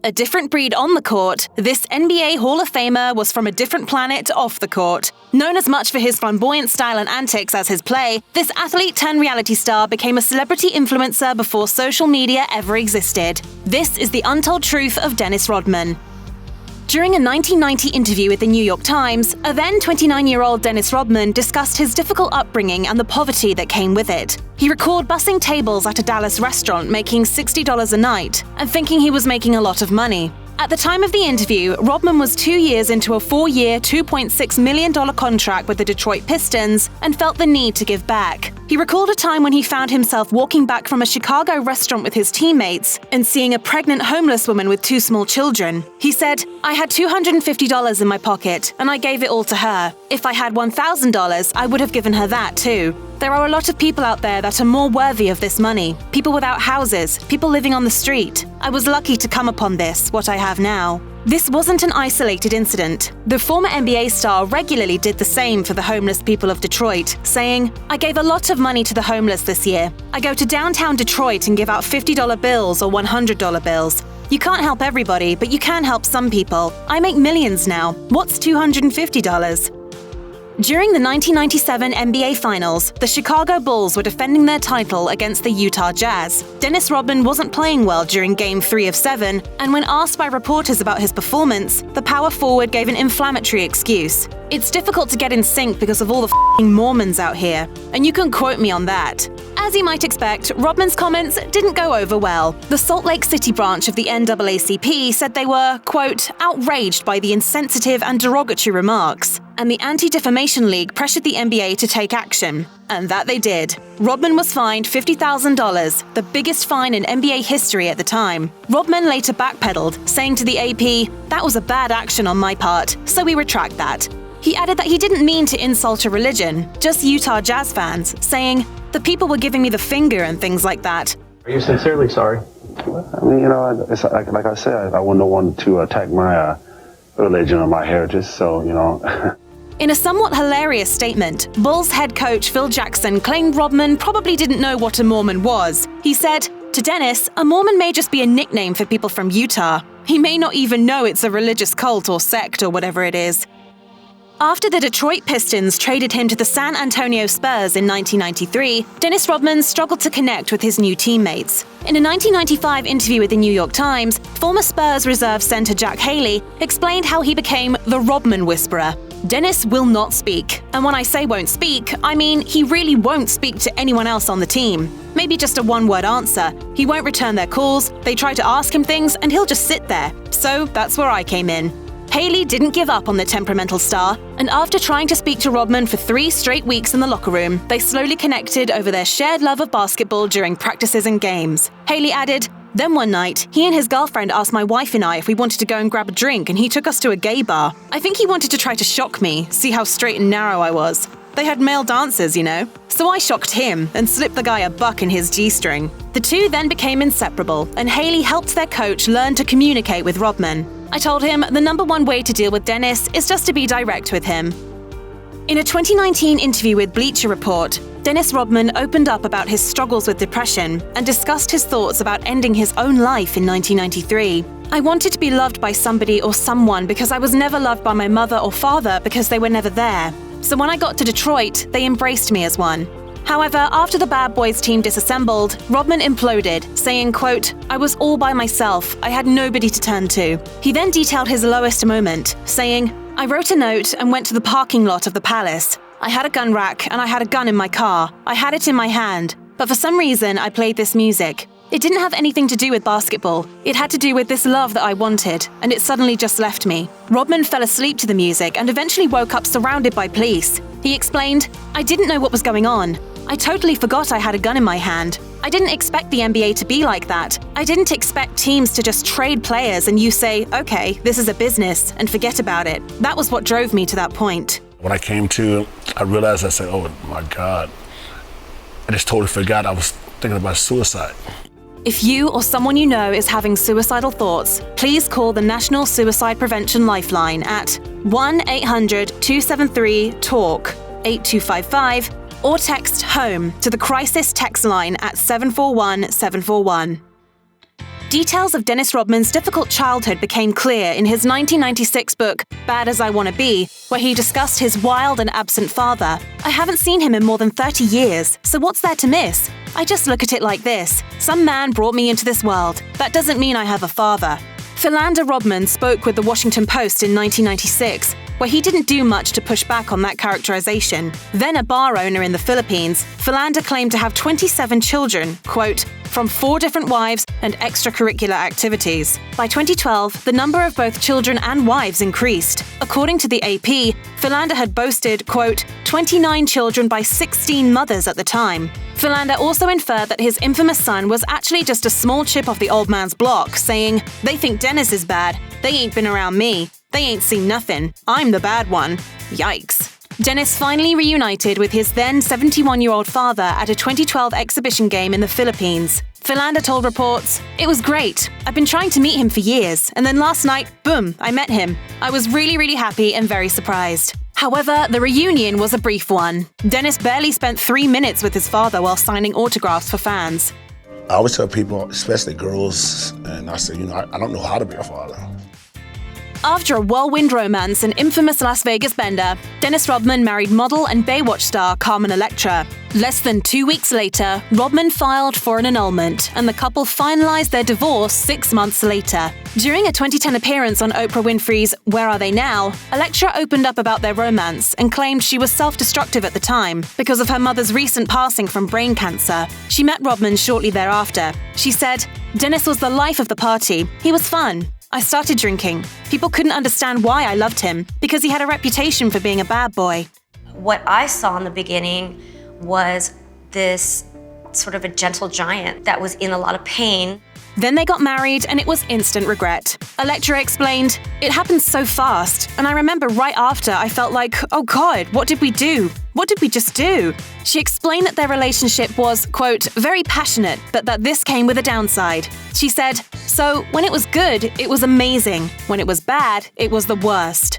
A different breed on the court, this NBA Hall of Famer was from a different planet off the court. Known as much for his flamboyant style and antics as his play, this athlete-turned-reality star became a celebrity influencer before social media ever existed. This is the untold truth of Dennis Rodman. During a 1990 interview with the New York Times, a then 29-year-old Dennis Rodman discussed his difficult upbringing and the poverty that came with it. He recalled bussing tables at a Dallas restaurant making $60 a night and thinking he was making a lot of money. At the time of the interview, Rodman was 2 years into a 4-year, $2.6 million contract with the Detroit Pistons and felt the need to give back. He recalled a time when he found himself walking back from a Chicago restaurant with his teammates and seeing a pregnant homeless woman with 2 small children. He said, "I had $250 in my pocket, and I gave it all to her. If I had $1,000, I would have given her that too. There are a lot of people out there that are more worthy of this money. People without houses, people living on the street. I was lucky to come upon this, what I have now." This wasn't an isolated incident. The former NBA star regularly did the same for the homeless people of Detroit, saying, "I gave a lot of money to the homeless this year. I go to downtown Detroit and give out $50 bills or $100 bills. You can't help everybody, but you can help some people. I make millions now. What's $250? During the 1997 NBA Finals, the Chicago Bulls were defending their title against the Utah Jazz. Dennis Rodman wasn't playing well during Game 3 of 7, and when asked by reporters about his performance, the power forward gave an inflammatory excuse. "It's difficult to get in sync because of all the f***ing Mormons out here, and you can quote me on that." As you might expect, Rodman's comments didn't go over well. The Salt Lake City branch of the NAACP said they were, quote, "outraged by the insensitive and derogatory remarks," and the Anti-Defamation League pressured the NBA to take action. And that they did. Rodman was fined $50,000, the biggest fine in NBA history at the time. Rodman later backpedaled, saying to the AP, "That was a bad action on my part, so we retract that." He added that he didn't mean to insult a religion, just Utah Jazz fans, saying, "The people were giving me the finger and things like that." Are you sincerely sorry? I mean, it's like I said, I wouldn't want to attack my religion or my heritage, so, In a somewhat hilarious statement, Bulls head coach Phil Jackson claimed Rodman probably didn't know what a Mormon was. He said, "To Dennis, a Mormon may just be a nickname for people from Utah. He may not even know it's a religious cult or sect or whatever it is." After the Detroit Pistons traded him to the San Antonio Spurs in 1993, Dennis Rodman struggled to connect with his new teammates. In a 1995 interview with the New York Times, former Spurs reserve center Jack Haley explained how he became the Rodman Whisperer. "Dennis will not speak. And when I say won't speak, I mean he really won't speak to anyone else on the team. Maybe just a one-word answer. He won't return their calls, they try to ask him things, and he'll just sit there. So that's where I came in." Haley didn't give up on the temperamental star, and after trying to speak to Rodman for 3 straight weeks in the locker room, they slowly connected over their shared love of basketball during practices and games. Haley added, "Then one night, he and his girlfriend asked my wife and I if we wanted to go and grab a drink, and he took us to a gay bar. I think he wanted to try to shock me, see how straight and narrow I was. They had male dancers, So I shocked him and slipped the guy a buck in his G-string." The two then became inseparable, and Haley helped their coach learn to communicate with Rodman. "I told him the number one way to deal with Dennis is just to be direct with him." In a 2019 interview with Bleacher Report, Dennis Rodman opened up about his struggles with depression and discussed his thoughts about ending his own life in 1993. "I wanted to be loved by somebody or someone because I was never loved by my mother or father because they were never there. So when I got to Detroit, they embraced me as one." However, after the Bad Boys team disassembled, Rodman imploded, saying, quote, "I was all by myself. I had nobody to turn to." He then detailed his lowest moment, saying, "I wrote a note and went to the parking lot of the Palace. I had a gun rack and I had a gun in my car. I had it in my hand. But for some reason, I played this music. It didn't have anything to do with basketball. It had to do with this love that I wanted, and it suddenly just left me." Rodman fell asleep to the music and eventually woke up surrounded by police. He explained, "I didn't know what was going on. I totally forgot I had a gun in my hand. I didn't expect the NBA to be like that. I didn't expect teams to just trade players and you say, okay, this is a business, and forget about it. That was what drove me to that point." When I came to, I realized, I said, oh my God. I just totally forgot I was thinking about suicide. If you or someone you know is having suicidal thoughts, please call the National Suicide Prevention Lifeline at 1-800-273-TALK 8255 or text HOME to the crisis text line at 741-741. Details of Dennis Rodman's difficult childhood became clear in his 1996 book, Bad As I Wanna Be, where he discussed his wild and absent father. I haven't seen him in more than 30 years, so what's there to miss? I just look at it like this. Some man brought me into this world. That doesn't mean I have a father. Philander Rodman spoke with the Washington Post in 1996, where he didn't do much to push back on that characterization. Then a bar owner in the Philippines, Philander claimed to have 27 children, quote, from 4 different wives and extracurricular activities. By 2012, the number of both children and wives increased. According to the AP, Philander had boasted, quote, 29 children by 16 mothers at the time. Philander also inferred that his infamous son was actually just a small chip off the old man's block, saying, "They think Dennis is bad. They ain't been around me. They ain't seen nothing. I'm the bad one." Yikes. Dennis finally reunited with his then 71-year-old father at a 2012 exhibition game in the Philippines. Philander told reports, "It was great. I've been trying to meet him for years, and then last night, boom, I met him. I was really happy and very surprised." However, the reunion was a brief one. Dennis barely spent 3 minutes with his father while signing autographs for fans. I always tell people, especially girls, and I say, I don't know how to be a father. After a whirlwind romance and infamous Las Vegas bender, Dennis Rodman married model and Baywatch star Carmen Electra. Less than 2 weeks later, Rodman filed for an annulment, and the couple finalized their divorce 6 months later. During a 2010 appearance on Oprah Winfrey's Where Are They Now?, Electra opened up about their romance and claimed she was self-destructive at the time because of her mother's recent passing from brain cancer. She met Rodman shortly thereafter. She said, "Dennis was the life of the party. He was fun. I started drinking. People couldn't understand why I loved him, because he had a reputation for being a bad boy." What I saw in the beginning was this sort of a gentle giant that was in a lot of pain. Then they got married, and it was instant regret. Electra explained, "It happened so fast, and I remember right after I felt like, oh God, what did we do? What did we just do?" She explained that their relationship was, quote, very passionate, but that this came with a downside. She said, "So when it was good, it was amazing. When it was bad, it was the worst."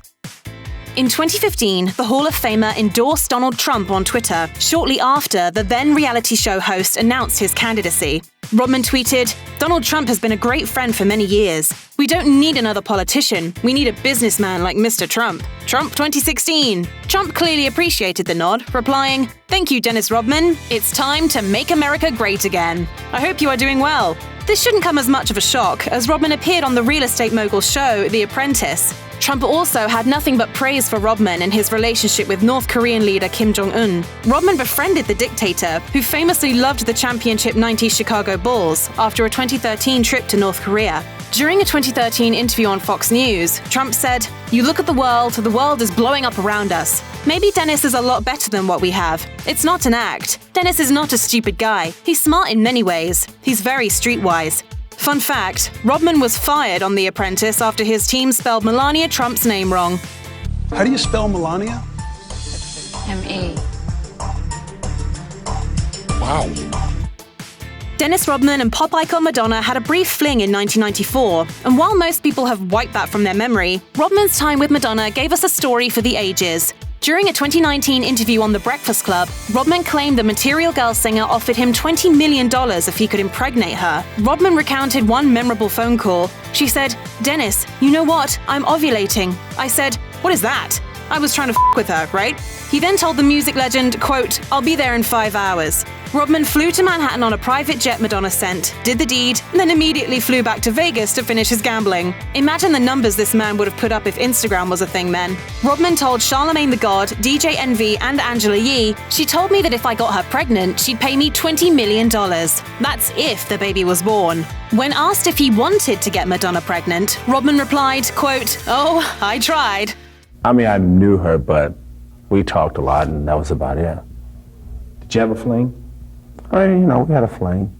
In 2015, the Hall of Famer endorsed Donald Trump on Twitter shortly after the then reality show host announced his candidacy. Rodman tweeted, "Donald Trump has been a great friend for many years. We don't need another politician. We need a businessman like Mr. Trump. Trump 2016. Trump clearly appreciated the nod, replying, "Thank you, Dennis Rodman. It's time to make America great again. I hope you are doing well." This shouldn't come as much of a shock, as Rodman appeared on the real estate mogul show, The Apprentice. Trump also had nothing but praise for Rodman and his relationship with North Korean leader Kim Jong-un. Rodman befriended the dictator, who famously loved the championship 90s Chicago Bulls, after a 2013 trip to North Korea. During a 2013 interview on Fox News, Trump said, "You look at the world is blowing up around us. Maybe Dennis is a lot better than what we have. It's not an act. Dennis is not a stupid guy. He's smart in many ways. He's very streetwise." Fun fact, Rodman was fired on The Apprentice after his team spelled Melania Trump's name wrong. How do you spell Melania? M-E. Wow. Dennis Rodman and pop icon Madonna had a brief fling in 1994, and while most people have wiped that from their memory, Rodman's time with Madonna gave us a story for the ages. During a 2019 interview on The Breakfast Club, Rodman claimed the Material Girl singer offered him $20 million if he could impregnate her. Rodman recounted one memorable phone call. She said, "Dennis, you know what? I'm ovulating." I said, "What is that?" I was trying to with her, right? He then told the music legend, quote, "I'll be there in 5 hours." Rodman flew to Manhattan on a private jet Madonna sent, did the deed, and then immediately flew back to Vegas to finish his gambling. Imagine the numbers this man would have put up if Instagram was a thing, men. Rodman told Charlemagne the God, DJ Envy, and Angela Yee, "She told me that if I got her pregnant, she'd pay me $20 million. That's if the baby was born." When asked if he wanted to get Madonna pregnant, Rodman replied, quote, "Oh, I tried." I mean, I knew her, but we talked a lot, and that was about it. Did you have a fling? I mean, we had a fling.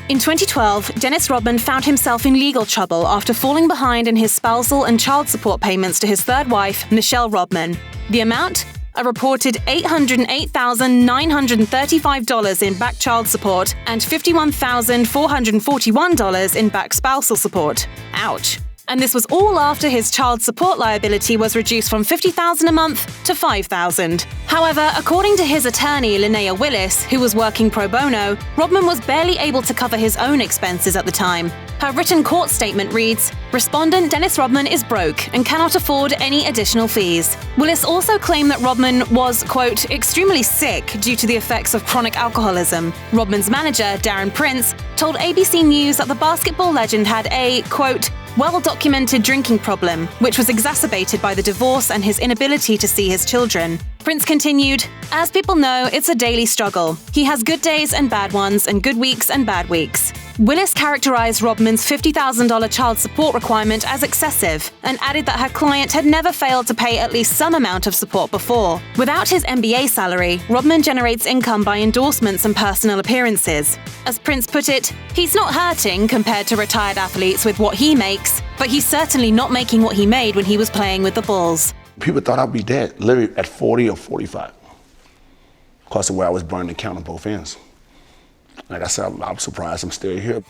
In 2012, Dennis Rodman found himself in legal trouble after falling behind in his spousal and child support payments to his third wife, Michelle Rodman. The amount? A reported $808,935 in back child support and $51,441 in back spousal support. Ouch. And this was all after his child support liability was reduced from $50,000 a month to $5,000. However, according to his attorney, Linnea Willis, who was working pro bono, Rodman was barely able to cover his own expenses at the time. Her written court statement reads, "Respondent Dennis Rodman is broke and cannot afford any additional fees." Willis also claimed that Rodman was, quote, extremely sick due to the effects of chronic alcoholism. Rodman's manager, Darren Prince, told ABC News that the basketball legend had a, quote, well-documented drinking problem, which was exacerbated by the divorce and his inability to see his children. Prince continued, "As people know, it's a daily struggle. He has good days and bad ones, and good weeks and bad weeks." Willis characterized Rodman's $50,000 child support requirement as excessive and added that her client had never failed to pay at least some amount of support before. Without his NBA salary, Rodman generates income by endorsements and personal appearances. As Prince put it, "He's not hurting compared to retired athletes with what he makes, but he's certainly not making what he made when he was playing with the Bulls." People thought I'd be dead, literally at 40 or 45, because of where I was burning the count on both ends. Like I said, I'm surprised I'm still here.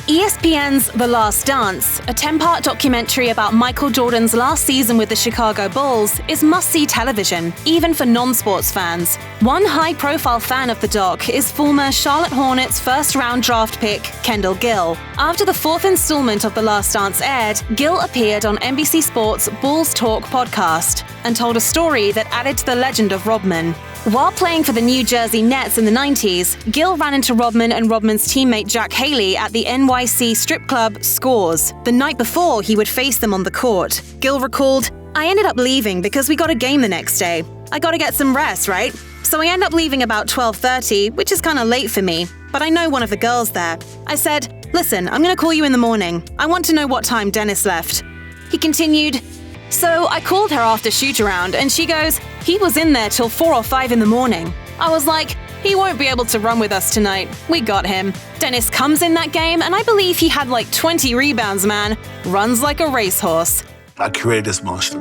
ESPN's The Last Dance, a 10-part documentary about Michael Jordan's last season with the Chicago Bulls, is must-see television, even for non-sports fans. One high-profile fan of the doc is former Charlotte Hornets first-round draft pick Kendall Gill. After the fourth installment of The Last Dance aired, Gill appeared on NBC Sports' Bulls Talk podcast and told a story that added to the legend of Rodman. While playing for the New Jersey Nets in the 90s, Gill ran into Rodman and Rodman's teammate Jack Haley at the NYC strip club Scores. The night before, he would face them on the court. Gill recalled, "I ended up leaving because we got a game the next day. I gotta get some rest, right? So I end up leaving about 12:30, which is kinda late for me, but I know one of the girls there. I said, 'Listen, I'm gonna call you in the morning. I want to know what time Dennis left.'" He continued, "So I called her after shoot-around, and she goes, 'He was in there till 4 or 5 in the morning.' I was like, 'He won't be able to run with us tonight. We got him.' Dennis comes in that game, and I believe he had like 20 rebounds, man. Runs like a racehorse." I created this monster.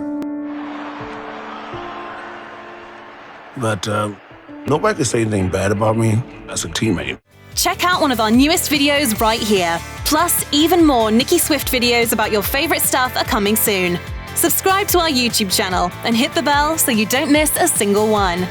But nobody can say anything bad about me as a teammate. Check out one of our newest videos right here. Plus, even more Nicki Swift videos about your favorite stuff are coming soon. Subscribe to our YouTube channel and hit the bell so you don't miss a single one.